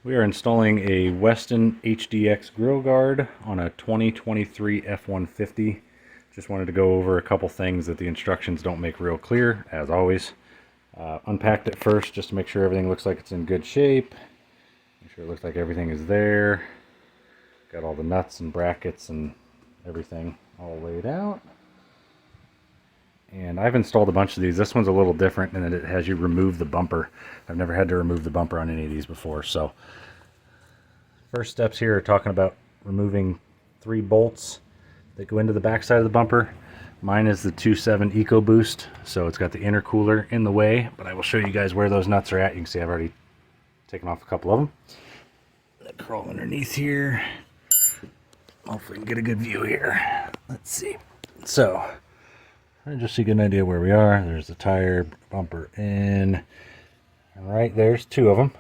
We are installing a Westin HDX grill guard on a 2023 F150. Just wanted to go over a couple things that the instructions don't make real clear, as always. Unpacked it first just to make sure everything looks like it's in good shape. Make sure it looks like everything is there. Got all the nuts and brackets and everything all laid out. And I've installed a bunch of these. This one's a little different in that it has you remove the bumper. I've never had to remove the bumper on any of these before. So first steps here are talking about removing 3 bolts that go into the back side of the bumper. Mine is the 2.7 EcoBoost, so it's got the intercooler in the way, but I will show you guys where those nuts are at. You can see I've already taken off a couple of them. Let crawl underneath here. Hopefully we can get a good view here. Let's see. So just to get an idea where we are, there's the tire bumper in, and right there's 2 of them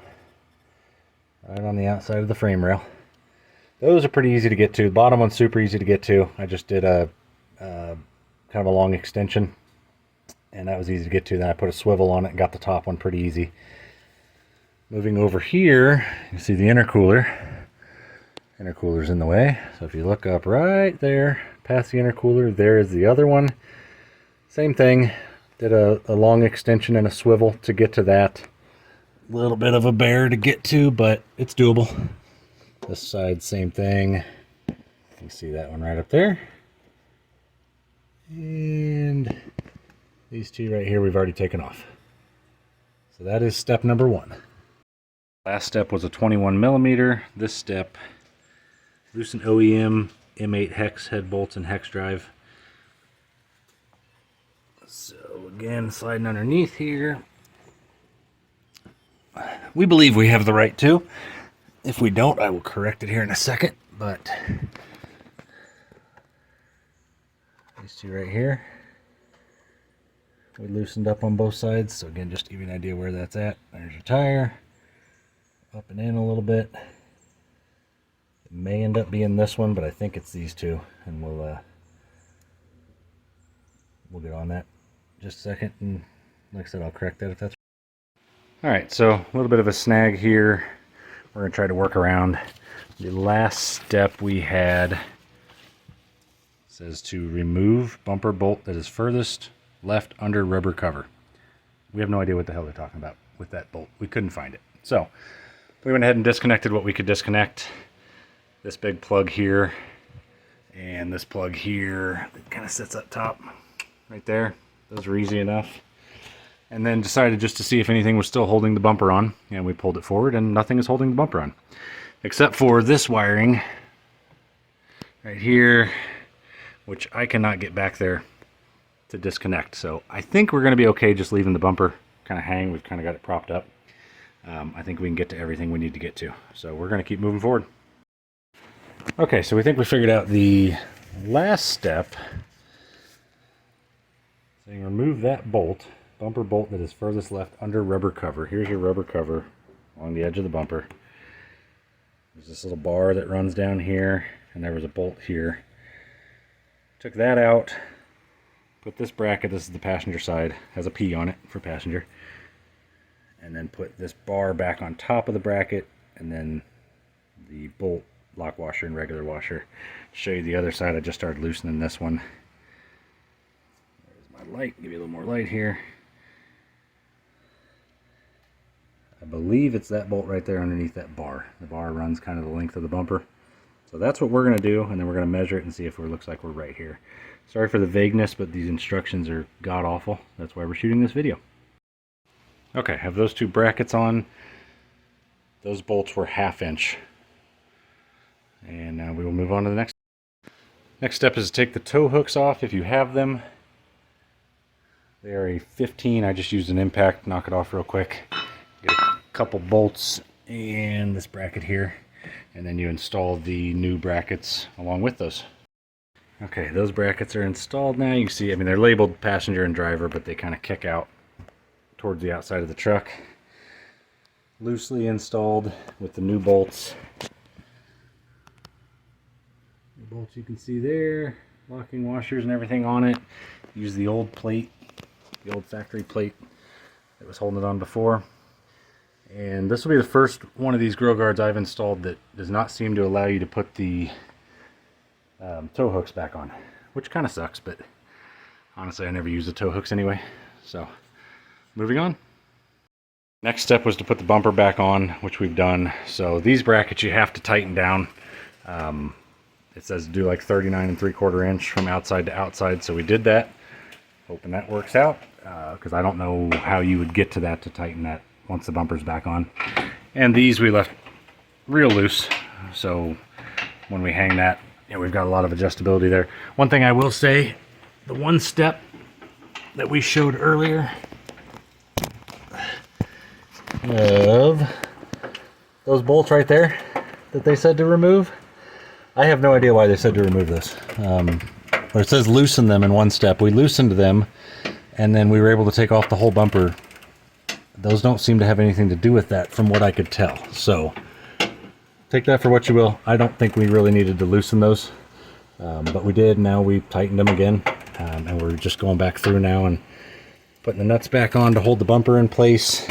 right on the outside of the frame rail. Those are pretty easy to get to. The bottom one's super easy to get to. I just did a kind of a long extension, and that was easy to get to. Then I put a swivel on it and got the top one pretty easy. Moving over here, you see the intercooler. Intercooler's in the way, so if you look up right there past the intercooler, there is the other one. Same thing, did a long extension and a swivel to get to that. A little bit of a bear to get to, but it's doable. This side, same thing. You see that one right up there. And these 2 right here we've already taken off. So that is step number 1. Last step was a 21mm. This step, loosen OEM M8 hex head bolts and hex drive. So again, sliding underneath here. We believe we have the right to. If we don't, I will correct it here in a second, but these 2 right here, we loosened up on both sides. So again, just to give you an idea where that's at. There's your tire, up and in a little bit. It may end up being this one, but I think it's these 2, and we'll get on that in just a second, and like I said, I'll correct that if that's all right. So a little bit of a snag here. We're going to try to work around. The last step we had says to remove bumper bolt that is furthest left under rubber cover. We have no idea what the hell they're talking about with that bolt. We couldn't find it. So we went ahead and disconnected what we could disconnect. This big plug here and this plug here that kind of sits up top right there. Those are easy enough. And then decided just to see if anything was still holding the bumper on, and we pulled it forward and nothing is holding the bumper on except for this wiring right here, which I cannot get back there to disconnect. So I think we're going to be okay just leaving the bumper kind of hang. We've kind of got it propped up. I think we can get to everything we need to get to, so we're going to keep moving forward. Okay, so we think we figured out the last step. Saying remove that bolt, bumper bolt that is furthest left under rubber cover. Here's your rubber cover along the edge of the bumper. There's this little bar that runs down here, and there was a bolt here. Took that out, put this bracket, this is the passenger side, has a P on it for passenger, and then put this bar back on top of the bracket, and then the bolt, lock washer, and regular washer. To show you the other side, I just started loosening this one. There's my light, give you a little more light here. I believe it's that bolt right there underneath that bar. The bar runs kind of the length of the bumper. So that's what we're going to do, and then we're going to measure it and see if it looks like we're right here. Sorry for the vagueness, but these instructions are god-awful. That's why we're shooting this video. Okay, have those 2 brackets on. Those bolts were 1/2 inch. And now we will move on to the next. Next step is to take the tow hooks off if you have them. They are a 15. I just used an impact, knock it off real quick. Get a couple bolts and this bracket here, and then you install the new brackets along with those. Okay, those brackets are installed now. You can see, I mean, they're labeled passenger and driver, but they kind of kick out towards the outside of the truck. Loosely installed with the new bolts. The bolts you can see there, locking washers and everything on it. Use the old plate, the old factory plate that was holding it on before. And this will be the first one of these grill guards I've installed that does not seem to allow you to put the tow hooks back on, which kind of sucks, but honestly I never use the tow hooks anyway. So moving on. Next step was to put the bumper back on, which we've done. So these brackets you have to tighten down. It says do like 39 3/4 inch from outside to outside, so we did that. Hoping that works out, because I don't know how you would get to that to tighten that once the bumper's back on. And these we left real loose, so when we hang that, we've got a lot of adjustability there. One thing I will say, the one step that we showed earlier of those bolts right there that they said to remove, I have no idea why they said to remove this. It says loosen them in one step. We loosened them and then we were able to take off the whole bumper. Those don't seem to have anything to do with that from what I could tell. So take that for what you will. I don't think we really needed to loosen those, but we did. Now we tightened them again, and we're just going back through now and putting the nuts back on to hold the bumper in place.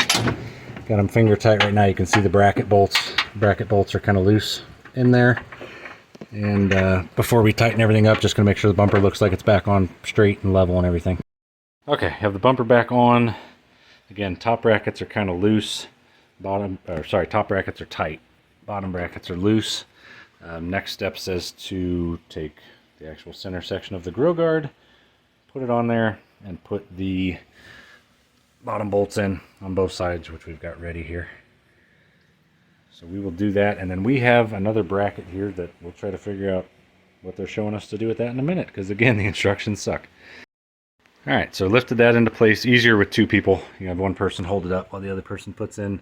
Got them finger tight right now. You can see the bracket bolts. Bracket bolts are kind of loose in there. And before we tighten everything up, just gonna make sure the bumper looks like it's back on straight and level and everything. Okay, have the bumper back on. Again, top brackets are kind of loose. Top brackets are tight. Bottom brackets are loose. Next step says to take the actual center section of the grill guard, put it on there, and put the bottom bolts in on both sides, which we've got ready here. So we will do that, and then we have another bracket here that we'll try to figure out what they're showing us to do with that in a minute, because again, the instructions suck. Alright, so lifted that into place. Easier with two people. You have one person hold it up while the other person puts in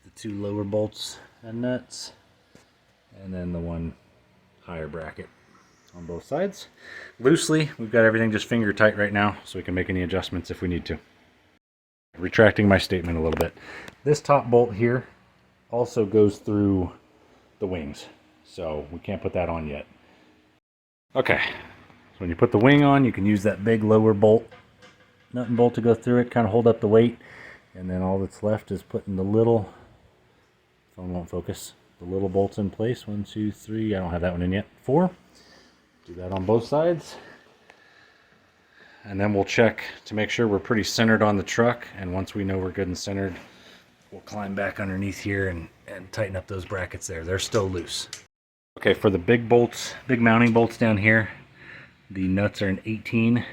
the two lower bolts and nuts, and then the one higher bracket on both sides. Loosely, we've got everything just finger tight right now, so we can make any adjustments if we need to. Retracting my statement a little bit. This top bolt here also goes through the wings, so we can't put that on yet. Okay, so when you put the wing on, you can use that big lower bolt, nut and bolt to go through it, kind of hold up the weight, and then all that's left is putting the little, phone won't focus, the little bolts in place. 1, 2, 3, I don't have that one in yet, 4. Do that on both sides. And then we'll check to make sure we're pretty centered on the truck, and once we know we're good and centered, we'll climb back underneath here and tighten up those brackets there. They're still loose. Okay, for the big bolts, big mounting bolts down here, the nuts are an 18,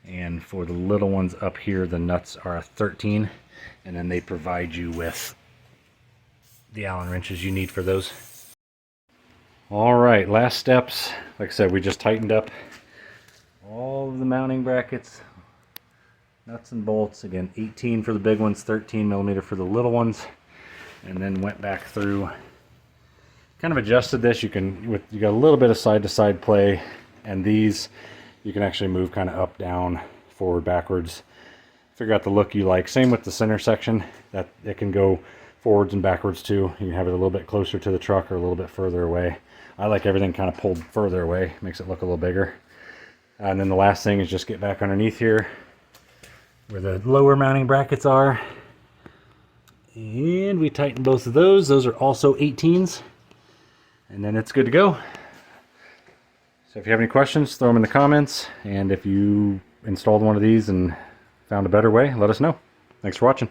and for the little ones up here, the nuts are a 13, and then they provide you with the Allen wrenches you need for those. Alright, last steps. Like I said, we just tightened up all of the mounting brackets, nuts and bolts. Again, 18 for the big ones, 13 millimeter for the little ones, and then went back through, kind of adjusted this. You got a little bit of side to side play, and these you can actually move kind of up, down, forward, backwards. Figure out the look you like. Same with the center section, that it can go forwards and backwards too. You can have it a little bit closer to the truck or a little bit further away. I like everything kind of pulled further away, makes it look a little bigger. And then the last thing is just get back underneath here where the lower mounting brackets are, and we tighten both of those. Those are also 18s, and then it's good to go. So if you have any questions, throw them in the comments, and if you installed one of these and found a better way, let us know. Thanks for watching.